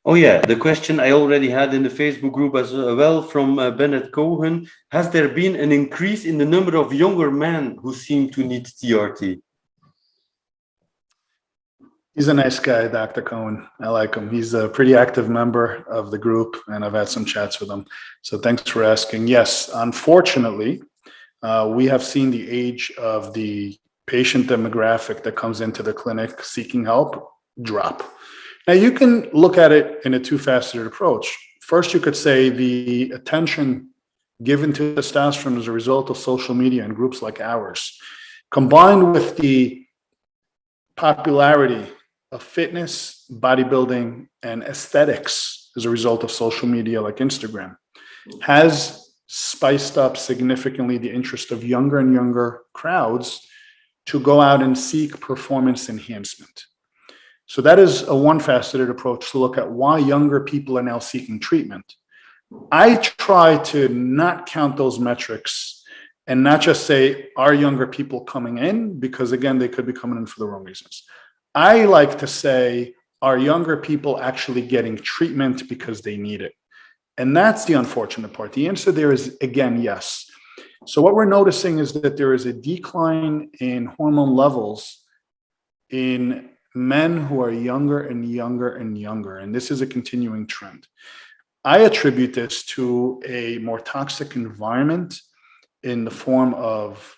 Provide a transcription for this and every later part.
Oh yeah, the question I already had in the Facebook group as well from Bennett Cohen. Has there been an increase in the number of younger men who seem to need TRT? He's a nice guy, Dr. Cohen. I like him. He's a pretty active member of the group, and I've had some chats with him. So thanks for asking. Yes, unfortunately, we have seen the age of the patient demographic that comes into the clinic seeking help drop. Now, you can look at it in a two-faceted approach. First, you could say the attention given to testosterone as a result of social media and groups like ours, combined with the popularity of fitness, bodybuilding, and aesthetics as a result of social media like Instagram, has spiced up significantly the interest of younger and younger crowds to go out and seek performance enhancement. So that is a one-faceted approach to look at why younger people are now seeking treatment. I try to not count those metrics and not just say, are younger people coming in? Because again, they could be coming in for the wrong reasons. I like to say, are younger people actually getting treatment because they need it? And that's the unfortunate part. The answer there is, again, yes. So what we're noticing is that there is a decline in hormone levels in men who are younger and younger and younger. And this is a continuing trend. I attribute this to a more toxic environment in the form of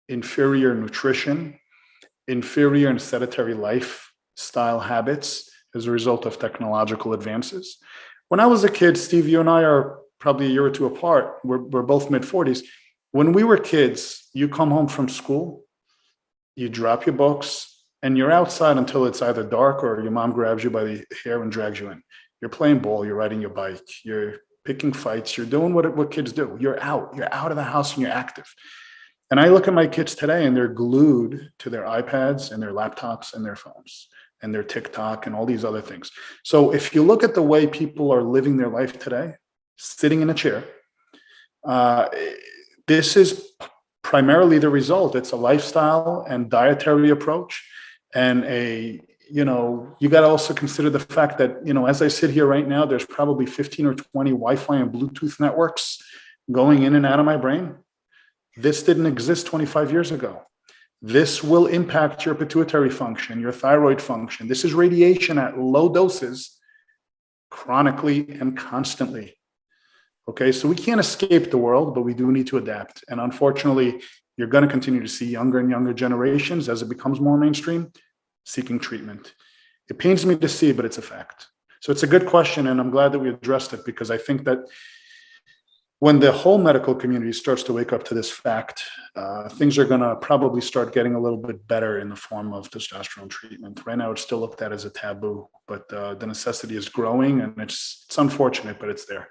inferior nutrition, inferior and sedentary lifestyle habits as a result of technological advances. When I was a kid, Steve, you and I are probably a year or two apart. We're both mid-40s. When we were kids, you come home from school, you drop your books, and you're outside until it's either dark or your mom grabs you by the hair and drags you in. You're playing ball, you're riding your bike, you're picking fights, you're doing what kids do. You're out of the house and you're active. And I look at my kids today and they're glued to their iPads and their laptops and their phones and their TikTok and all these other things. So if you look at the way people are living their life today, sitting in a chair, this is primarily the result. It's a lifestyle and dietary approach, and you got to also consider the fact that, as I sit here right now, there's probably 15 or 20 Wi-Fi and Bluetooth networks going in and out of my brain. This didn't exist 25 years ago. This will impact your pituitary function, your thyroid function. This is radiation at low doses, chronically and constantly. Okay, so we can't escape the world, but we do need to adapt. And unfortunately, you're going to continue to see younger and younger generations as it becomes more mainstream seeking treatment. It pains me to see, but it's a fact. So it's a good question, and I'm glad that we addressed it, because I think that when the whole medical community starts to wake up to this fact, things are going to probably start getting a little bit better in the form of testosterone treatment. Right now, it's still looked at as a taboo, but the necessity is growing, and it's unfortunate, but it's there.